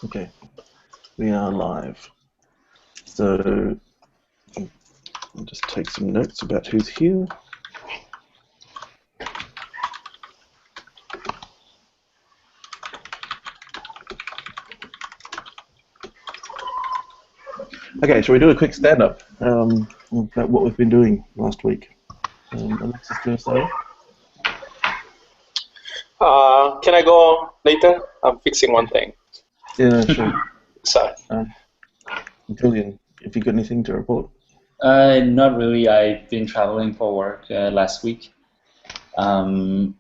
Okay, we are live. So I'll just take some notes about who's here. Okay, shall we do a quick stand-up about what we've been doing last week? Alexis, do you want to start? Can I go later? I'm fixing one thing. Yeah, sure. Sorry. Julian, if you've got anything to report. Not really. I've been traveling for work last week. Like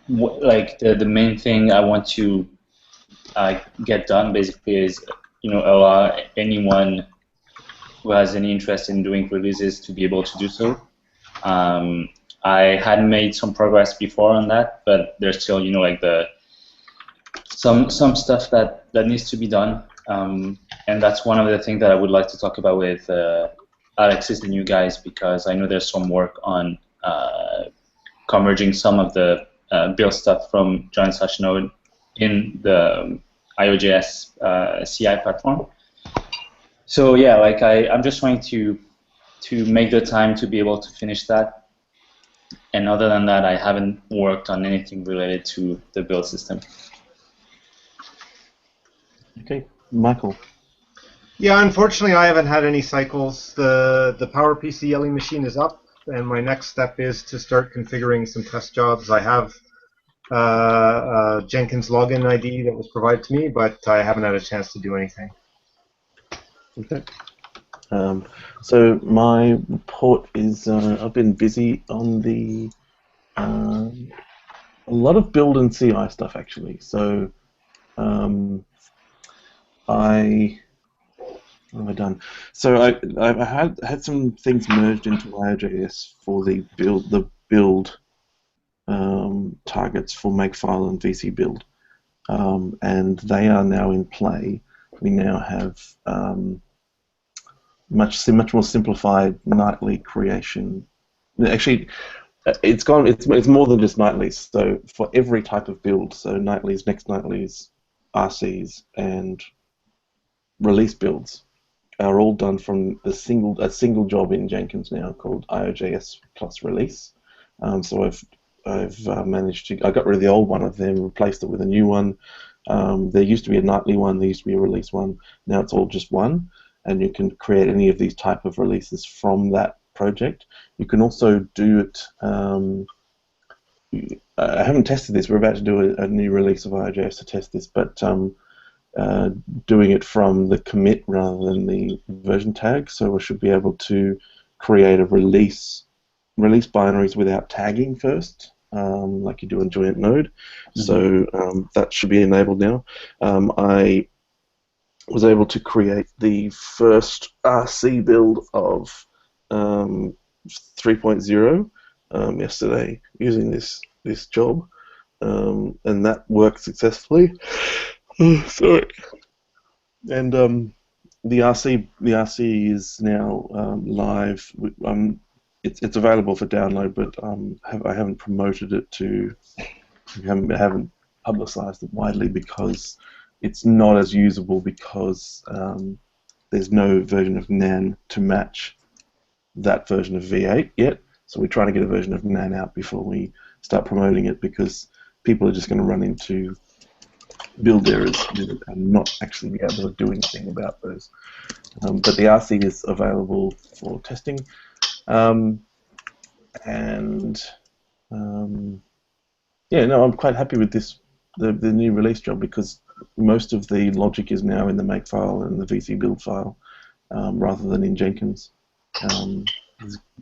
the main thing I want to get done basically is, allow anyone who has any interest in doing releases to be able to do so. I had made some progress before on that, but there's still, like some stuff that needs to be done, and that's one of the things that I would like to talk about with Alexis, the new guys, because I know there's some work on converging some of the build stuff from join/node in the IOJS CI platform. So yeah, like I'm just trying to make the time to be able to finish that. And other than that, I haven't worked on anything related to the build system. Okay, Michael. Yeah, unfortunately, I haven't had any cycles. The PowerPC yelling machine is up, and my next step is to start configuring some test jobs. I have a Jenkins login ID that was provided to me, but I haven't had a chance to do anything. Okay. So my report is I've been busy on the a lot of build and CI stuff actually. So what have I done? So I had some things merged into IOJS for the build targets for Makefile and VC build, and they are now in play. We now have much more simplified nightly creation. Actually, it's more than just nightlies. So for every type of build, so nightlies, next nightlies, RCs, and release builds are all done from a single job in Jenkins now called IOJS plus release. So I've managed to. I got rid of the old one of them, replaced it with a new one. There used to be a nightly one. There used to be a release one. Now it's all just one, and you can create any of these type of releases from that project. You can also do it. I haven't tested this. We're about to do a new release of IOJS to test this, but doing it from the commit rather than the version tag, so we should be able to create a release binaries without tagging first, like you do in Joint Node. Mm-hmm. So that should be enabled now. I was able to create the first RC build of 3.0 yesterday using this job, and that worked successfully. Sorry. And the RC is now live. It's available for download, but I haven't promoted it to. I haven't publicized it widely because it's not as usable because there's no version of NAN to match that version of V8 yet. So we're trying to get a version of NAN out before we start promoting it because people are just going to run into build errors and not actually be able to do anything about those. But the RC is available for testing, yeah, no, I'm quite happy with this the new release job because most of the logic is now in the Makefile and the VC build file rather than in Jenkins.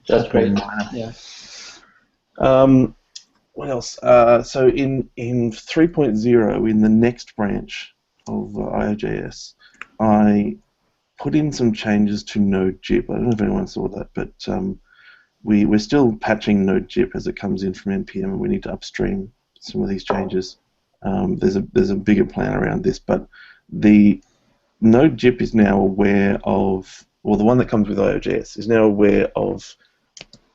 That's great. Yeah. What else? So in 3.0, in the next branch of IOJS, I put in some changes to Node.js. I don't know if anyone saw that, but we're still patching Node.js as it comes in from NPM, and we need to upstream some of these changes. There's a bigger plan around this, but the Node.js is now aware of, or the one that comes with IOJS is now aware of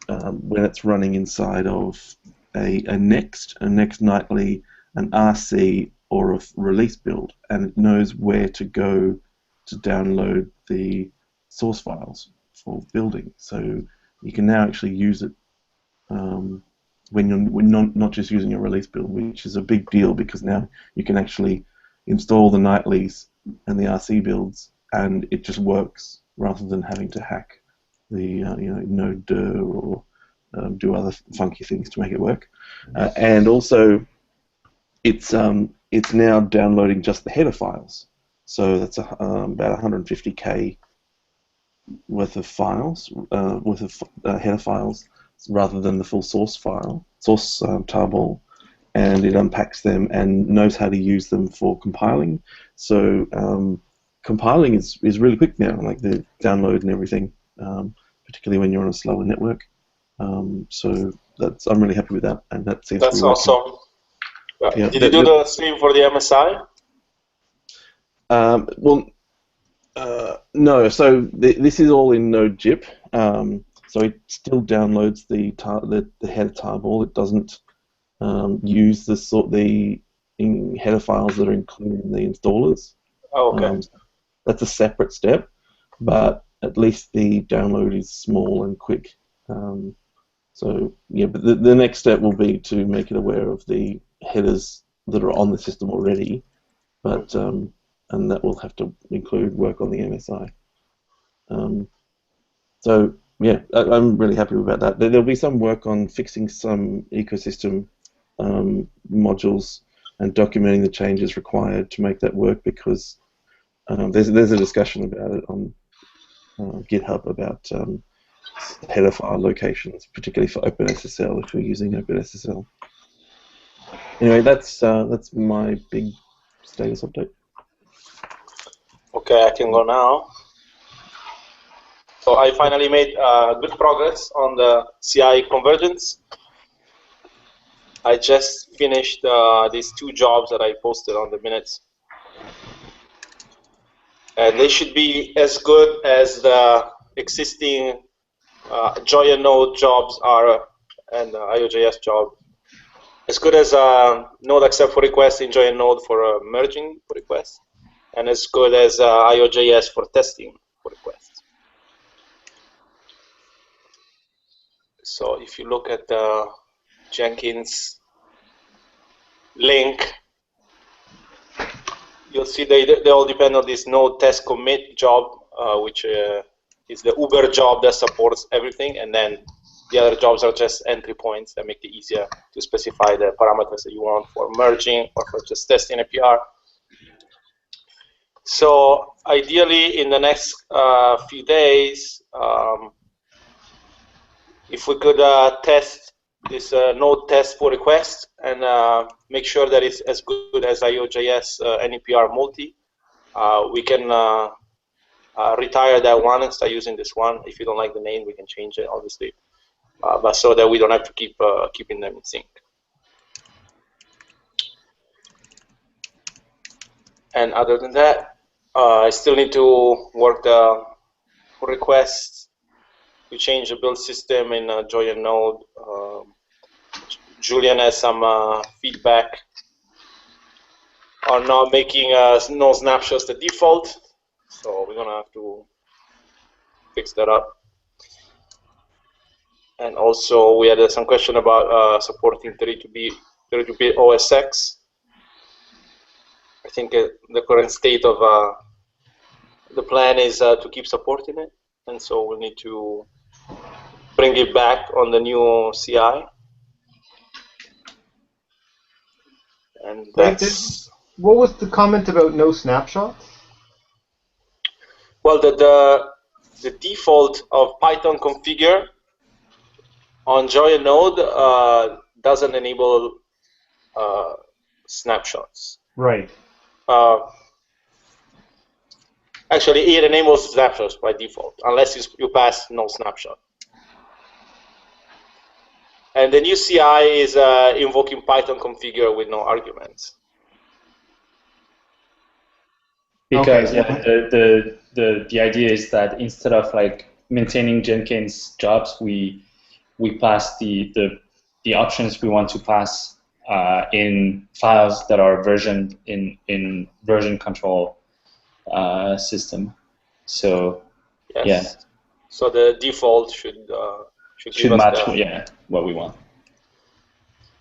when it's running inside of a next nightly, an RC, or a release build, and it knows where to go to download the source files for building. So you can now actually use it when you're not just using a release build, which is a big deal because now you can actually install the nightlies and the RC builds, and it just works rather than having to hack the Node.js or do other funky things to make it work. And also, it's now downloading just the header files. So that's about 150K worth of files, header files, rather than the full source tarball, and it unpacks them and knows how to use them for compiling. So compiling is really quick now, like the download and everything, particularly when you're on a slower network. So I'm really happy with that, and that seems to be working. That's awesome. Yeah, did you do the same for the MSI? No. So this is all in Node.js. So it still downloads the header tarball. It doesn't use the header files that are included in the installers. Oh, okay. That's a separate step, but at least the download is small and quick. So yeah, but the next step will be to make it aware of the headers that are on the system already, but and that will have to include work on the MSI. So yeah, I'm really happy about that. There'll be some work on fixing some ecosystem modules and documenting the changes required to make that work, because there's a discussion about it on GitHub about header file locations, particularly for OpenSSL if you're using OpenSSL. Anyway, that's my big status update. Okay, I can go now. So I finally made good progress on the CI convergence. I just finished these 2 jobs that I posted on the minutes. And they should be as good as the existing Joy and Node jobs are, and IOJS job. As good as Node accept for request in Joy and Node for merging requests, and as good as IOJS for testing for requests. So if you look at the Jenkins link, you'll see they all depend on this Node test commit job, which is the Uber job that supports everything, and then the other jobs are just entry points that make it easier to specify the parameters that you want for merging or for just testing a PR. So ideally, in the next few days, if we could test this Node test for request and make sure that it's as good as IOJS NEPR multi, we can retire that one and start using this one. If you don't like the name, we can change it, obviously, but so that we don't have to keep keeping them in sync. And other than that, I still need to work the requests to change the build system in Joy and Node. Julian has some feedback on not making no snapshots the default, so we're gonna have to fix that up. And also, we had some question about supporting 32-bit OS X. I think the current state of the plan is to keep supporting it, and so we'll need to bring it back on the new CI. And that's... What was the comment about no snapshots? Well, the default of Python configure on Joy and Node doesn't enable snapshots. Right. Actually, it enables snapshots by default, unless you pass no snapshot. And the new CI is invoking Python configure with no arguments. Because Okay. yeah, the idea is that instead of like maintaining Jenkins jobs, we pass the options we want to pass in files that are versioned in version control system. So Yes. yeah, So the default should give us match the, what we want.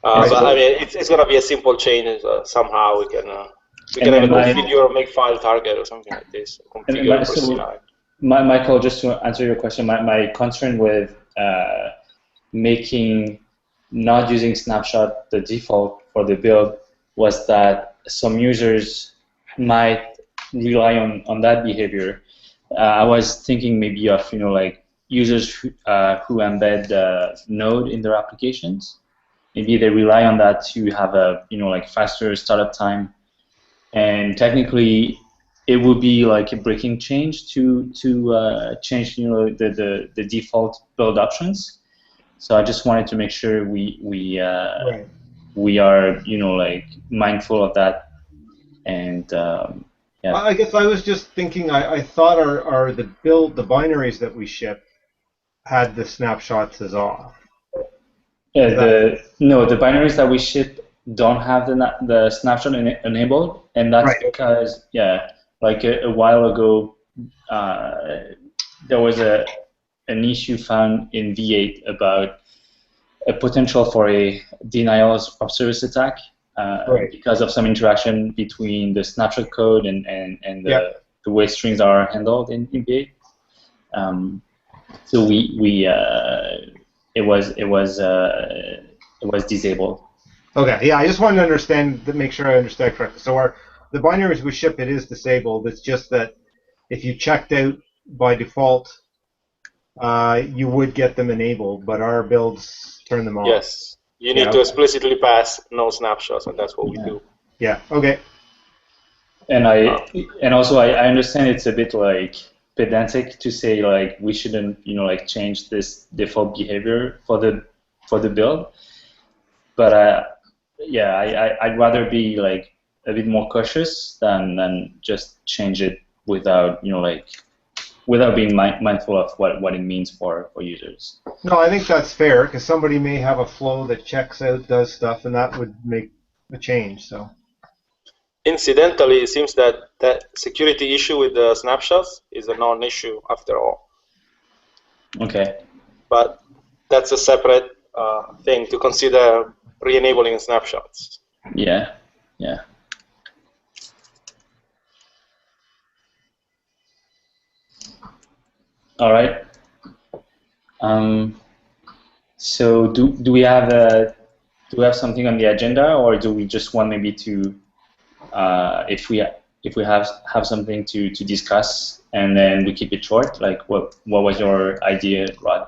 but I mean, it's gonna be a simple change. Somehow we can either configure or make file target or something like this. Configure for CI. Michael, just to answer your question, my concern with making not using snapshot the default for the build was that some users might rely on that behavior. I was thinking maybe of like users who embed Node in their applications. Maybe they rely on that to have a like faster startup time, and technically it would be like a breaking change to change the default build options. So I just wanted to make sure we are like mindful of that, and yeah. I guess I was just thinking. I thought the binaries that we ship had the snapshots as off. The binaries that we ship don't have the snapshot enabled, and that's because like a while ago there was an issue found in V8 about a potential for a denial of service attack because of some interaction between the snapshot code and the way strings are handled in V8. So it was disabled. Okay, yeah, I just wanted to understand, to make sure I understand correctly. So the binaries we ship, it is disabled. It's just that if you checked out by default, you would get them enabled, but our builds turn them off. Yes, you need to explicitly pass no snapshots, and that's what we do. Yeah. Okay. And also I understand it's a bit like pedantic to say like we shouldn't like change this default behavior for the build, but I'd rather be like a bit more cautious than just change it without without being mindful of what it means for users. No, I think that's fair, because somebody may have a flow that checks out, does stuff, and that would make a change. So. Incidentally, it seems that security issue with the snapshots is a non-issue after all. Okay. But that's a separate thing to consider re-enabling snapshots. Yeah. All right. So do we have something on the agenda, or do we just want maybe to if we have something to discuss and then we keep it short? Like what was your idea, Rod?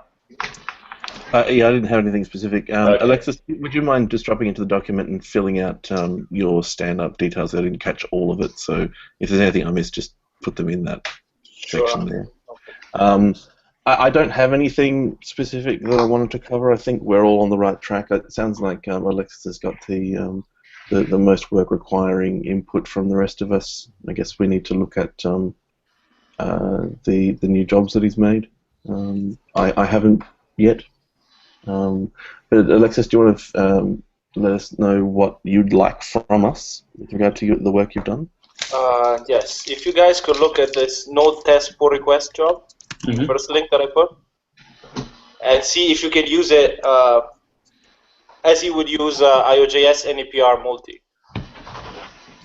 Yeah, I didn't have anything specific. Okay. Alexis, would you mind just dropping into the document and filling out your stand-up details? I didn't catch all of it, so if there's anything I missed, just put them in that section there. I don't have anything specific that I wanted to cover. I think we're all on the right track. It sounds like Alexis has got the most work requiring input from the rest of us. I guess we need to look at the new jobs that he's made. I haven't yet. But Alexis, do you want to let us know what you'd like from us with regard to the work you've done? Yes, if you guys could look at this node test pull request job, first link that I put, and see if you can use it as you would use IOJS NEPR multi.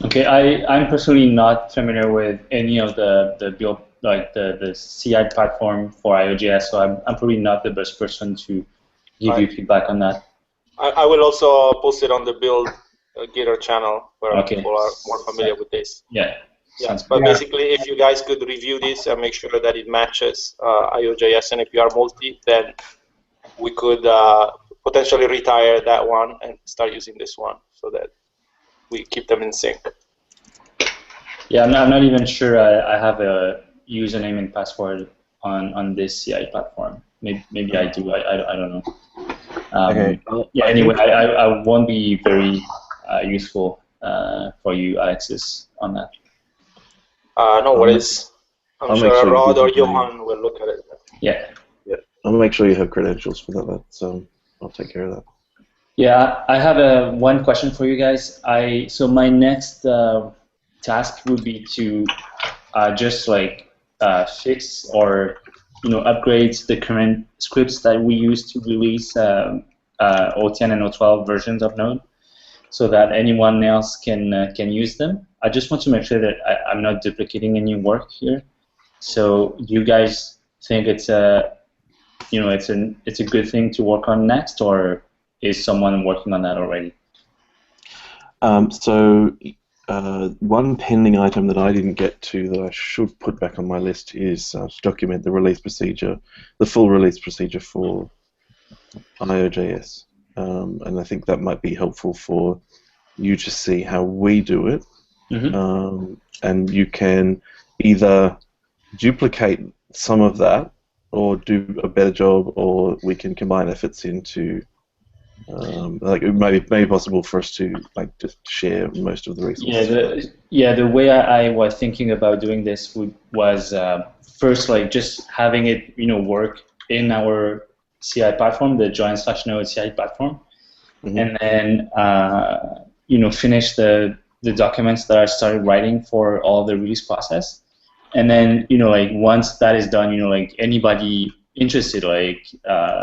Okay, I'm personally not familiar with any of the build, like the CI platform for IOJS, so I'm probably not the best person to give you feedback on that. I will also post it on the build Gitter channel where people are more familiar with this. Yeah. But basically, if you guys could review this and make sure that it matches IOJS and NEPR multi, then we could potentially retire that one and start using this one so that we keep them in sync. Yeah, I'm not even sure I have a username and password on this CI platform. Maybe I do. I don't know. Okay. Yeah. Anyway, I won't be very useful for you, Alexis, on that. No worries. I'm sure Rod or Johan will look at it. Yeah. I'll make sure you have credentials for that. So I'll take care of that. Yeah, I have one question for you guys. So my next task would be to just like fix or upgrade the current scripts that we use to release O10 and O12 versions of Node, so that anyone else can use them. I just want to make sure that I'm not duplicating any work here. So do you guys think it's a it's a good thing to work on next, or is someone working on that already? So one pending item that I didn't get to that I should put back on my list is to document the release procedure, the full release procedure for IOJS. And I think that might be helpful for you to see how we do it. Mm-hmm. And you can either duplicate some of that or do a better job, or we can combine efforts into like it may be possible for us to like just share most of the Yeah, resources. the way I was thinking about doing this was first like just having it work in our CI platform, the join/node CI platform, and then finish the documents that I started writing for all the release process, and then like once that is done, like anybody interested, like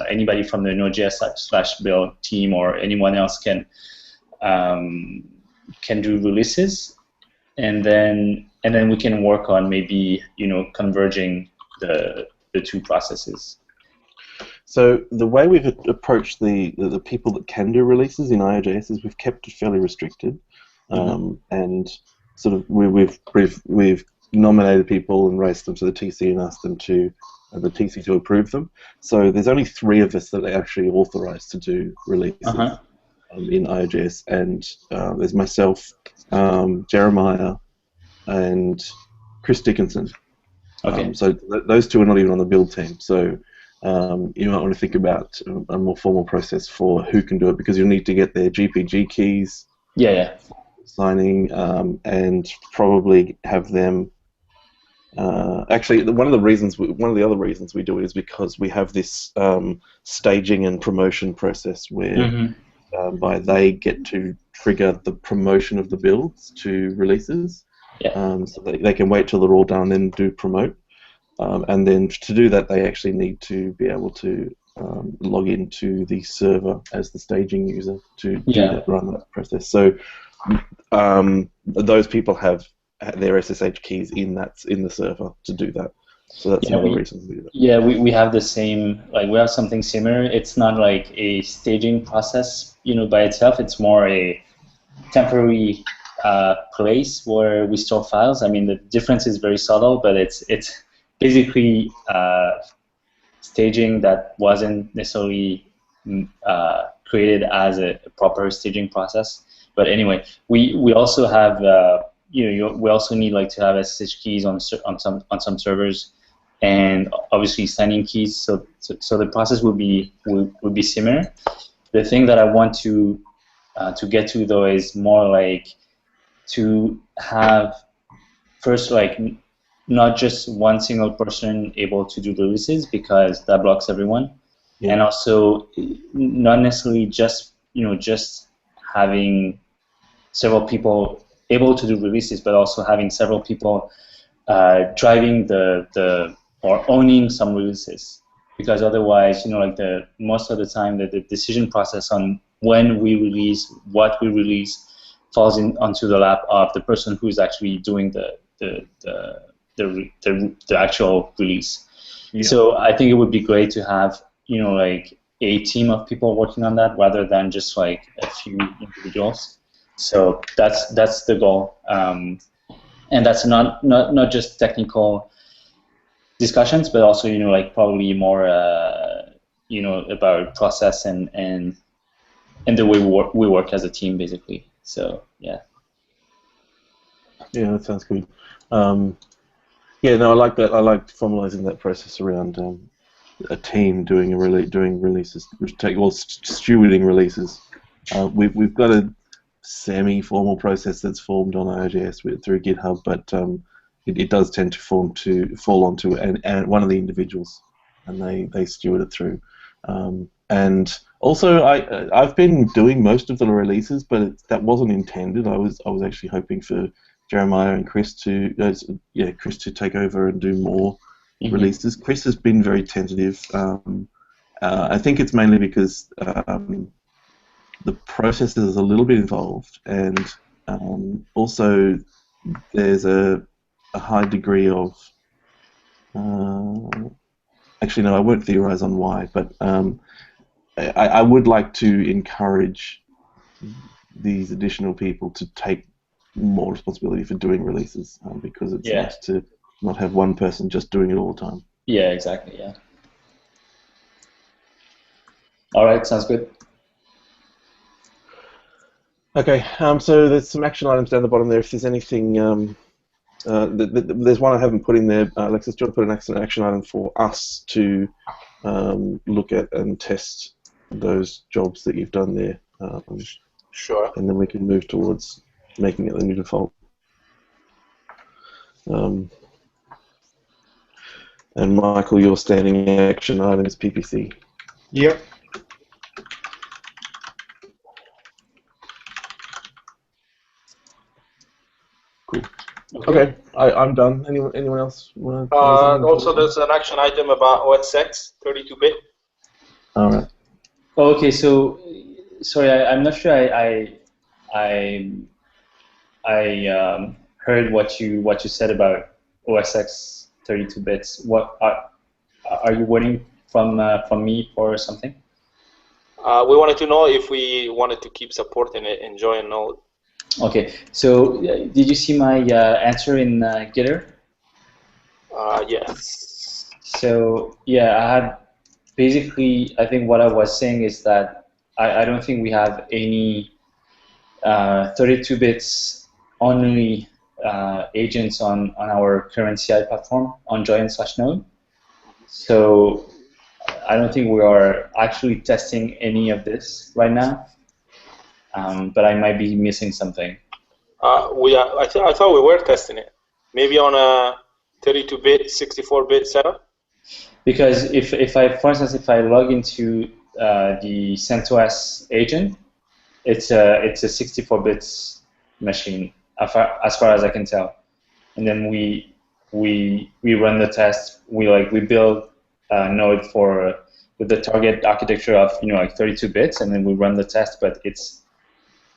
anybody from the Node.js/build team or anyone else um, can do releases, and then we can work on maybe converging the two processes. So the way we've approached the people that can do releases in IOJS is we've kept it fairly restricted, and sort of we've nominated people and raced them to the TC and asked them to the TC to approve them. So there's only 3 of us that are actually authorized to do releases in IOJS, and there's myself, Jeremiah, and Chris Dickinson. Okay. So those 2 are not even on the build team. So you might want to think about a more formal process for who can do it, because you'll need to get their GPG keys, signing, and probably have them. Actually, one of the other reasons we do it is because we have this staging and promotion process where by they get to trigger the promotion of the builds to releases. So they can wait till they're all done and then do promote. And then to do that, they actually need to be able to log into the server as the staging user to run that process. So those people have their SSH keys in the server to do that. So that's another reason we do that. Yeah, we have the same, like we have something similar. It's not like a staging process, by itself. It's more a temporary place where we store files. I mean, the difference is very subtle, but it's basically staging that wasn't necessarily created as a proper staging process. But anyway, we also have we also need like to have SSH keys on some servers, and obviously signing keys. So the process would be similar. The thing that I want to get to though is more like to have first like not just one single person able to do the releases, because that blocks everyone, and also not necessarily just just having several people able to do releases, but also having several people driving or owning some releases, because otherwise like most of the time the decision process on when we release, what we release, falls onto the lap of the person who's actually doing the actual release. So I think it would be great to have like a team of people working on that rather than just like a few individuals. So that's the goal, and that's not just technical discussions, but also like probably more about process and the way we work as a team, basically. So yeah. Yeah, that sounds good. No, I like that. I like formalizing that process around a team doing releases, stewarding releases. We've got a semi-formal process that's formed on IOJS through GitHub, but it does tend to fall onto one of the individuals, and they steward it through. And also, I've been doing most of the releases, but that wasn't intended. I was actually hoping for Jeremiah and Chris to Chris to take over and do more releases. Chris has been very tentative. I think it's mainly because the process is a little bit involved, and also there's a high degree of actually no, I won't theorize on why, but I would like to encourage these additional people to take more responsibility for doing releases because it's nice to not have one person just doing it all the time. Yeah, exactly. Yeah. All right, sounds good. Okay, so there's some action items down the bottom there. If there's anything, there's one I haven't put in there. Alexis, do you want to put an action item for us to look at and test those jobs that you've done there? Sure. And then we can move towards making it the new default. And Michael, your standing action item is PPC. Yep. Cool. Okay, I'm done. Anyone else want to? Also, there's an action item about OS X 32-bit. All right. Oh, okay, so sorry, I'm not sure I heard what you said about OS X 32 bits. What are you waiting from me for something? We wanted to know if we wanted to keep supporting it in Join Node. Okay, so did you see my answer in Gitter? Yes. So yeah, I had basically, I think what I was saying is that I don't think we have any 32 bits only agents on our current CI platform on Join/Node. So I don't think we are actually testing any of this right now. But I might be missing something. I thought we were testing it. Maybe on a 32-bit, 64-bit setup. Because if I, for instance, if I log into the CentOS agent, it's a 64 bits machine as far as I can tell. And then we run the test. We build Node with the target architecture of like 32 bits, and then we run the test. But it's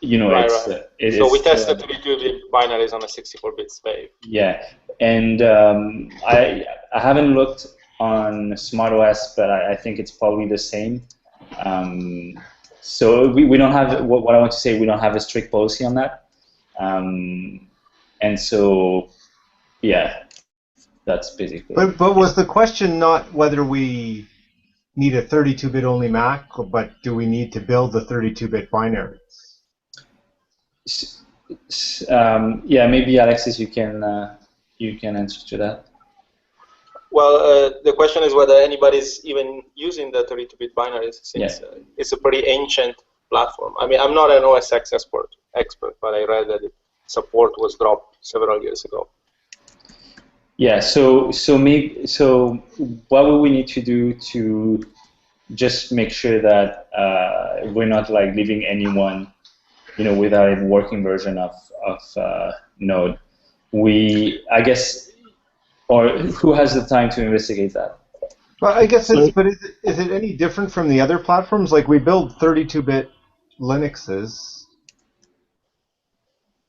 Right. So we tested 32-bit binaries on a 64-bit space. Yeah, and I haven't looked on SmartOS, but I think it's probably the same. So we don't have what I want to say. We don't have a strict policy on that, and so yeah, that's basically. But was the question not whether we need a 32-bit only Mac, but do we need to build the 32-bit binary? Yeah, maybe Alexis, you can answer to that. Well, the question is whether anybody's even using the 32-bit binaries, since it's a pretty ancient platform. I mean, I'm not an OS X expert, but I read that support was dropped several years ago. Yeah. So what would we need to do to just make sure that we're not leaving anyone without a working version of Node? I guess, or who has the time to investigate that? Well, I guess but is it any different from the other platforms? Like we build 32-bit Linuxes.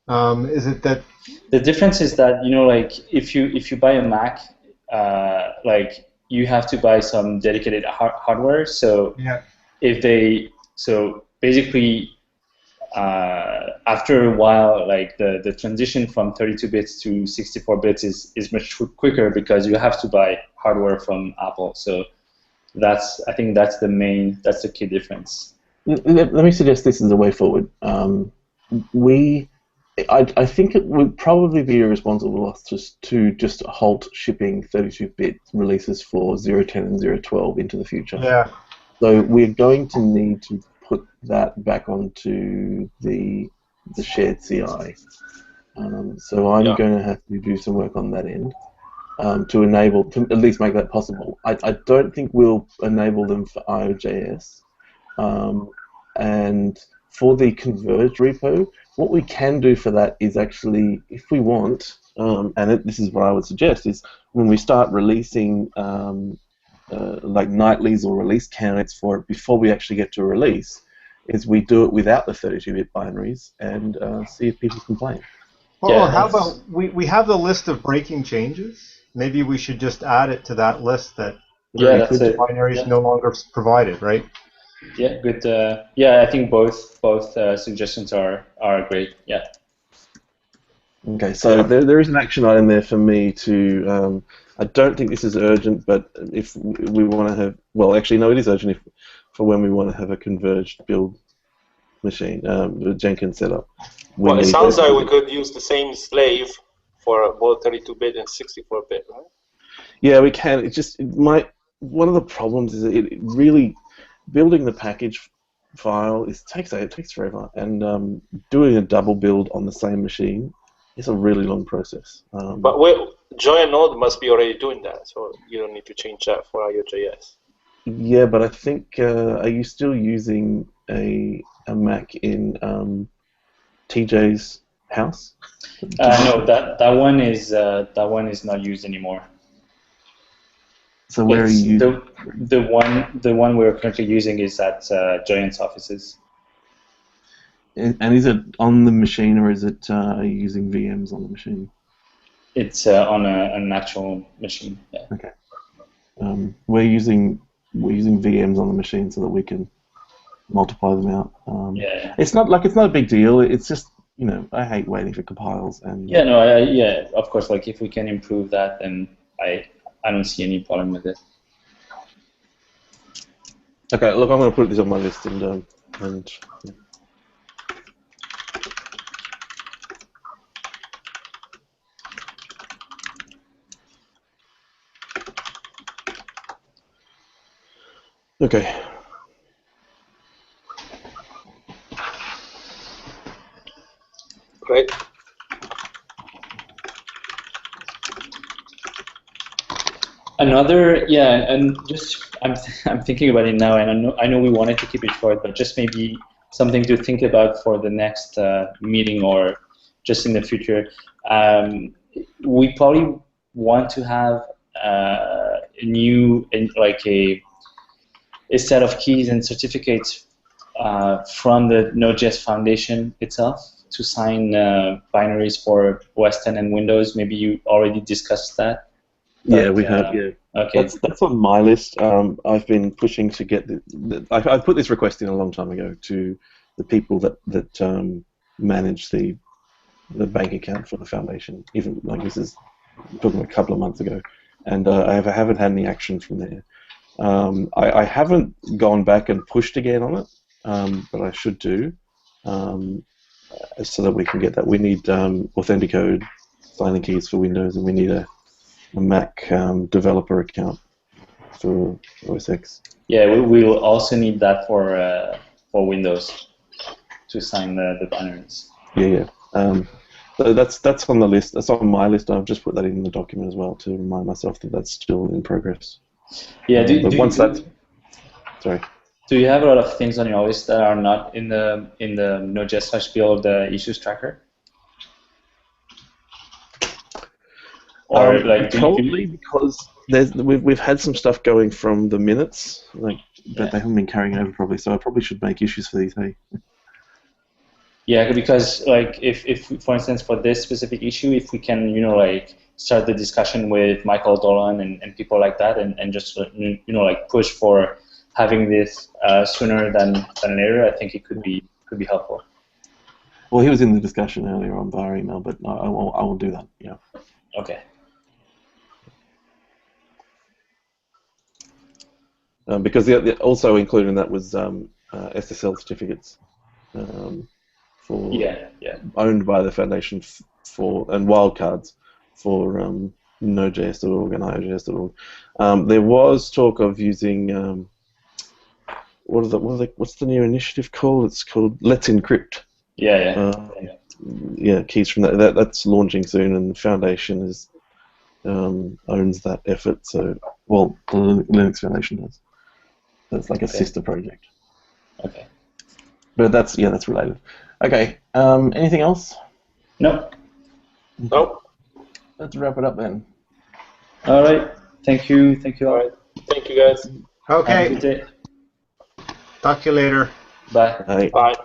Is it that the difference is that if you buy a Mac, you have to buy some dedicated hardware. So basically. After a while, the transition from 32 bits to 64 bits is much quicker because you have to buy hardware from Apple. So I think that's the key difference. Let me suggest this as a way forward. I think it would probably be irresponsible of us to just halt shipping 32-bit releases for 0.10 and 0.12 into the future. Yeah. So we're going to need to put that back onto the shared CI. So I'm going to have to do some work on that end to at least make that possible. I don't think we'll enable them for IOJS, And for the converged repo, what we can do for that is actually, if we want, this is what I would suggest, is when we start releasing like nightlies or release candidates for it before we actually get to a release, is we do it without the 32-bit binaries and see if people complain. Or how about we have the list of breaking changes? Maybe we should just add it to that list that that's includes it. binaries no longer provided, right? Yeah, good. I think both suggestions are great. Yeah. Okay, so there is an action item there for me to. I don't think this is urgent, but if we want to have, well, actually, no, it is urgent for when we want to have a converged build machine, the Jenkins setup. Well, it sounds like we could use the same slave for both 32-bit and 64-bit, right? Yeah, we can. One of the problems is it really building the package file takes forever, and doing a double build on the same machine is a really long process. But Joy and Node must be already doing that, so you don't need to change that for IO.js. Yeah, but I think are you still using a Mac in TJ's house? No, that one is not used anymore. So where are you? The one we're currently using is at Giant's offices. And is it on the machine, or is it are you using VMs on the machine? It's on an actual machine. Yeah. Okay. We're using VMs on the machine so that we can multiply them out. It's not a big deal. It's just I hate waiting for compiles and. Yeah. No. Of course. Like if we can improve that, then I don't see any problem with it. Okay. Look, I'm going to put this on my list and yeah. Okay. Great. Another, and just I'm thinking about it now, and I know we wanted to keep it short, but just maybe something to think about for the next meeting or just in the future. We probably want to have a new, like a set of keys and certificates from the Node.js Foundation itself to sign binaries for OS 10 and Windows. Maybe you already discussed that. Yeah, we have. Yeah, okay. That's on my list. I've been pushing to get I put this request in a long time ago to the people that manage the bank account for the foundation. Even like this is talking a couple of months ago, and I haven't had any action from there. I haven't gone back and pushed again on it, but I should do, so that we can get that. We need Authenticode signing keys for Windows, and we need a Mac developer account for OS X. Yeah, we will also need that for Windows to sign the binaries. Yeah. So that's on the list. That's on my list. I've just put that in the document as well to remind myself that that's still in progress. Yeah. Sorry. Do you have a lot of things on your list that are not in the Node.js/build issues tracker? Or probably because we've had some stuff going from the minutes, but they haven't been carrying over probably. So I probably should make issues for these. Hey. Yeah, because if for instance for this specific issue, if we can start the discussion with Michael Dolan and people like that, and just push for having this sooner than later, I think it could be helpful. Well, he was in the discussion earlier on via email, but I will do that. Yeah. Okay. Because also included in that was SSL certificates for owned by the foundation and wildcards for Node.js.org and IOJS.org. There was talk of using what's the new initiative called? It's called Let's Encrypt. Yeah, keys from that. That's launching soon, and the foundation owns that effort. So, well, the Linux Foundation does. So it's like a sister project. Okay. But that's related. Okay. Anything else? No. No? Let's wrap it up then. All right. Thank you. Thank you All all. right. Thank you, guys. Have a Okay. good day. Talk to you later. Bye. Bye. Bye.